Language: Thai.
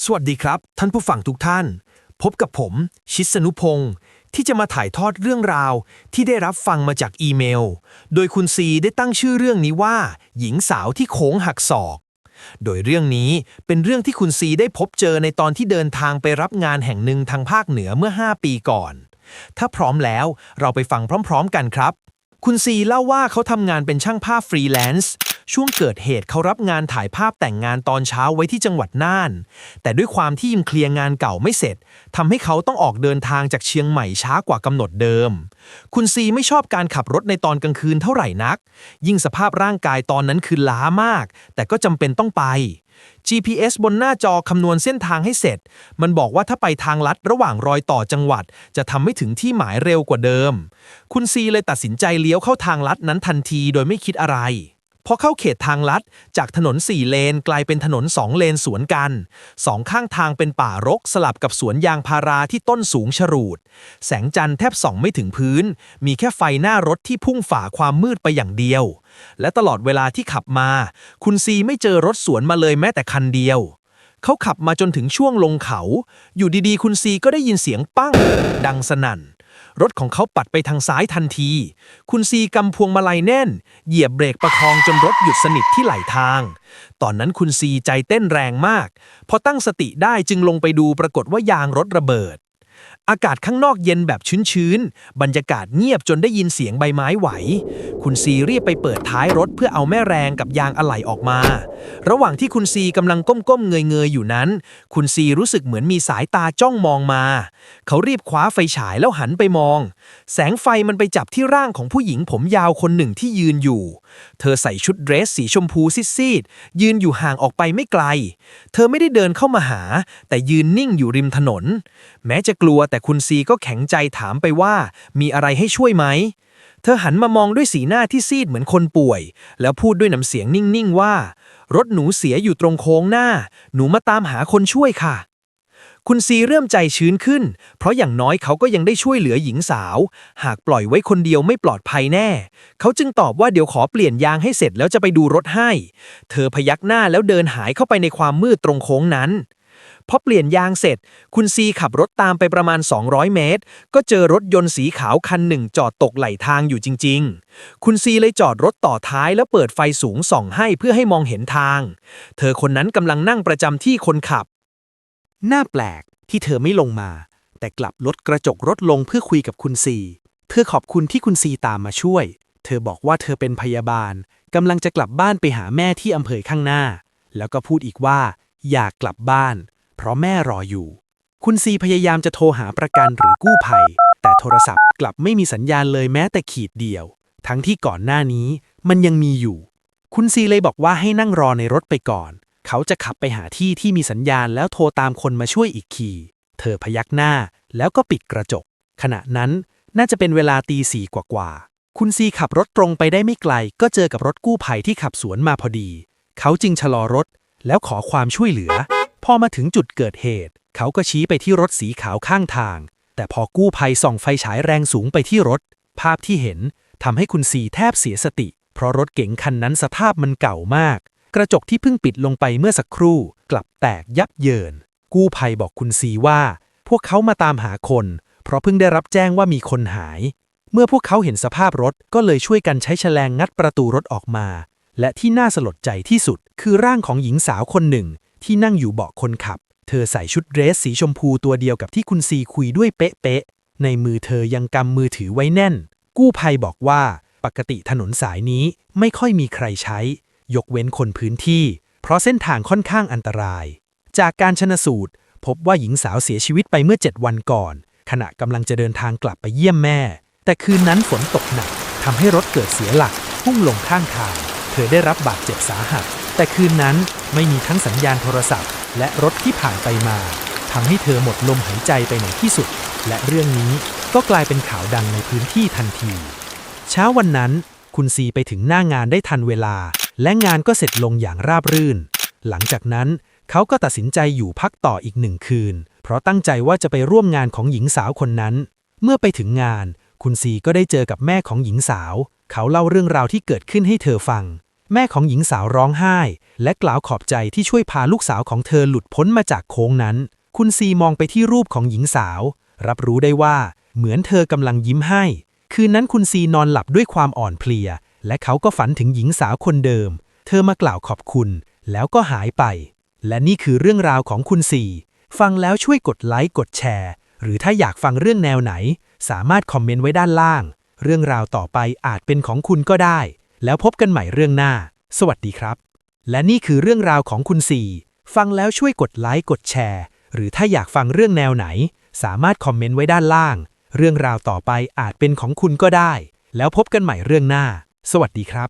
สวัสดีครับท่านผู้ฟังทุกท่านพบกับผมชิสนุพงศ์ที่จะมาถ่ายทอดเรื่องราวที่ได้รับฟังมาจากอีเมลโดยคุณซีได้ตั้งชื่อเรื่องนี้ว่าหญิงสาวที่โค้งหักศอกโดยเรื่องนี้เป็นเรื่องที่คุณซีได้พบเจอในตอนที่เดินทางไปรับงานแห่งหนึ่งทางภาคเหนือเมื่อ5 ปีก่อนถ้าพร้อมแล้วเราไปฟังพร้อมๆกันครับคุณซีเล่าว่าเขาทำงานเป็นช่างภาพฟรีแลนซ์ช่วงเกิดเหตุเขารับงานถ่ายภาพแต่งงานตอนเช้าไว้ที่จังหวัดน่านแต่ด้วยความที่ยังเคลียร์งานเก่าไม่เสร็จทำให้เขาต้องออกเดินทางจากเชียงใหม่ช้ากว่ากำหนดเดิมคุณซีไม่ชอบการขับรถในตอนกลางคืนเท่าไหร่นักยิ่งสภาพร่างกายตอนนั้นคือล้ามากแต่ก็จำเป็นต้องไป GPS บนหน้าจอคำนวณเส้นทางให้เสร็จมันบอกว่าถ้าไปทางลัดระหว่างรอยต่อจังหวัดจะทำให้ถึงที่หมายเร็วกว่าเดิมคุณซีเลยตัดสินใจเลี้ยวเข้าทางลัดนั้นทันทีโดยไม่คิดอะไรพอเข้าเขตทางลัดจากถนน4 เลนกลายเป็นถนน2 เลนสวนกัน2 ข้างทางเป็นป่ารกสลับกับสวนยางพาราที่ต้นสูงฉรูดแสงจันทร์แทบส่องไม่ถึงพื้นมีแค่ไฟหน้ารถที่พุ่งฝ่าความมืดไปอย่างเดียวและตลอดเวลาที่ขับมาคุณซีไม่เจอรถสวนมาเลยแม้แต่คันเดียวเขาขับมาจนถึงช่วงลงเขาอยู่ดีๆคุณซีก็ได้ยินเสียงปั้งดังสนั่นรถของเขาปัดไปทางซ้ายทันทีคุณซีกำพวงมาลัยแน่นเหยียบเบรกประคองจนรถหยุดสนิทที่ไหลทางตอนนั้นคุณซีใจเต้นแรงมากพอตั้งสติได้จึงลงไปดูปรากฏว่ายางรถระเบิดอากาศข้างนอกเย็นแบบชื้นๆบรรยากาศเงียบจนได้ยินเสียงใบไม้ไหวคุณซีรีบไปเปิดท้ายรถเพื่อเอาแม่แรงกับยางอะไหล่ออกมาระหว่างที่คุณซีกำลังก้มๆเงยๆอยู่นั้นคุณซีรู้สึกเหมือนมีสายตาจ้องมองมาเขารีบคว้าไฟฉายแล้วหันไปมองแสงไฟมันไปจับที่ร่างของผู้หญิงผมยาวคนหนึ่งที่ยืนอยู่เธอใส่ชุดเดรสสีชมพูซีดๆยืนอยู่ห่างออกไปไม่ไกลเธอไม่ได้เดินเข้ามาหาแต่ยืนนิ่งอยู่ริมถนนแม้จะกลัวแต่คุณซีก็แข็งใจถามไปว่ามีอะไรให้ช่วยไหมเธอหันมามองด้วยสีหน้าที่ซีดเหมือนคนป่วยแล้วพูดด้วยน้ำเสียงนิ่งๆว่ารถหนูเสียอยู่ตรงโค้งหน้าหนูมาตามหาคนช่วยค่ะคุณซีเริ่มใจชื้นขึ้นเพราะอย่างน้อยเขาก็ยังได้ช่วยเหลือหญิงสาวหากปล่อยไว้คนเดียวไม่ปลอดภัยแน่เขาจึงตอบว่าเดี๋ยวขอเปลี่ยนยางให้เสร็จแล้วจะไปดูรถให้เธอพยักหน้าแล้วเดินหายเข้าไปในความมืดตรงโค้งนั้นพอเปลี่ยนยางเสร็จคุณซีขับรถตามไปประมาณ200 เมตรก็เจอรถยนต์สีขาวคันหนึ่งจอดตกไหลทางอยู่จริงๆคุณซีเลยจอดรถต่อท้ายแล้วเปิดไฟสูงส่องให้เพื่อให้มองเห็นทางเธอคนนั้นกำลังนั่งประจำที่คนขับน่าแปลกที่เธอไม่ลงมาแต่กลับลดกระจกรถลงเพื่อคุยกับคุณซีเธอขอบคุณที่คุณซีตามมาช่วยเธอบอกว่าเธอเป็นพยาบาลกำลังจะกลับบ้านไปหาแม่ที่อำเภอข้างหน้าแล้วก็พูดอีกว่าอยากกลับบ้านเพราะแม่รออยู่คุณซีพยายามจะโทรหาประกันหรือกู้ภัยแต่โทรศัพท์กลับไม่มีสัญญาณเลยแม้แต่ขีดเดียวทั้งที่ก่อนหน้านี้มันยังมีอยู่คุณซีเลยบอกว่าให้นั่งรอในรถไปก่อนเขาจะขับไปหาที่ที่มีสัญญาณแล้วโทรตามคนมาช่วยอีกทีเธอพยักหน้าแล้วก็ปิดกระจกขณะนั้นน่าจะเป็นเวลาตี 4กว่าคุณซีขับรถตรงไปได้ไม่ไกลก็เจอกับรถกู้ภัยที่ขับสวนมาพอดีเขาจึงชะลอรถแล้วขอความช่วยเหลือพอมาถึงจุดเกิดเหตุเขาก็ชี้ไปที่รถสีขาวข้างทางแต่พอกู้ภัยส่องไฟฉายแรงสูงไปที่รถภาพที่เห็นทำให้คุณซีแทบเสียสติเพราะรถเก๋งคันนั้นสภาพมันเก่ามากกระจกที่เพิ่งปิดลงไปเมื่อสักครู่กลับแตกยับเยินกู้ภัยบอกคุณซีว่าพวกเขามาตามหาคนเพราะเพิ่งได้รับแจ้งว่ามีคนหายเมื่อพวกเขาเห็นสภาพรถก็เลยช่วยกันใช้แฉลงงัดประตูรถออกมาและที่น่าสลดใจที่สุดคือร่างของหญิงสาวคนหนึ่งที่นั่งอยู่เบาะคนขับเธอใส่ชุดเดรสสีชมพูตัวเดียวกับที่คุณซีคุยด้วยเป๊ะๆในมือเธอยังกำมือถือไว้แน่นกู้ภัยบอกว่าปกติถนนสายนี้ไม่ค่อยมีใครใช้ยกเว้นคนพื้นที่เพราะเส้นทางค่อนข้างอันตรายจากการชันสูตรพบว่าหญิงสาวเสียชีวิตไปเมื่อ7 วันก่อนขณะกำลังจะเดินทางกลับไปเยี่ยมแม่แต่คืนนั้นฝนตกหนักทำให้รถเกิดเสียหลักพุ่งลงข้างทางเธอได้รับบาดเจ็บสาหัสแต่คืนนั้นไม่มีทั้งสัญญาณโทรศัพท์และรถที่ผ่านไปมาทำให้เธอหมดลมหายใจไปในที่สุดและเรื่องนี้ก็กลายเป็นข่าวดังในพื้นที่ทันทีเช้าวันนั้นคุณซีไปถึงหน้างานได้ทันเวลาและงานก็เสร็จลงอย่างราบรื่นหลังจากนั้นเขาก็ตัดสินใจอยู่พักต่ออีก1 คืนเพราะตั้งใจว่าจะไปร่วมงานของหญิงสาวคนนั้นเมื่อไปถึงงานคุณซีก็ได้เจอกับแม่ของหญิงสาวเขาเล่าเรื่องราวที่เกิดขึ้นให้เธอฟัง แม่ของหญิงสาวร้องไห้และกล่าวขอบใจที่ช่วยพาลูกสาวของเธอหลุดพ้นมาจากโค้งนั้นคุณซีมองไปที่รูปของหญิงสาวรับรู้ได้ว่าเหมือนเธอกำลังยิ้มให้คืนนั้นคุณซีนอนหลับด้วยความอ่อนเพลียและเขาก็ฝันถึงหญิงสาวคนเดิมเธอมากล่าวขอบคุณแล้วก็หายไปและนี่คือเรื่องราวของคุณซีฟังแล้วช่วยกดไลค์กดแชร์หรือถ้าอยากฟังเรื่องแนวไหนสามารถคอมเมนต์ไว้ด้านล่างเรื่องราวต่อไปอาจเป็นของคุณก็ได้แล้วพบกันใหม่เรื่องหน้าสวัสดีครับและนี่คือเรื่องราวของคุณซีฟังแล้วช่วยกดไลค์กดแชร์หรือถ้าอยากฟังเรื่องแนวไหนสามารถคอมเมนต์ไว้ด้านล่างเรื่องราวต่อไปอาจเป็นของคุณก็ได้แล้วพบกันใหม่เรื่องหน้าสวัสดีครับ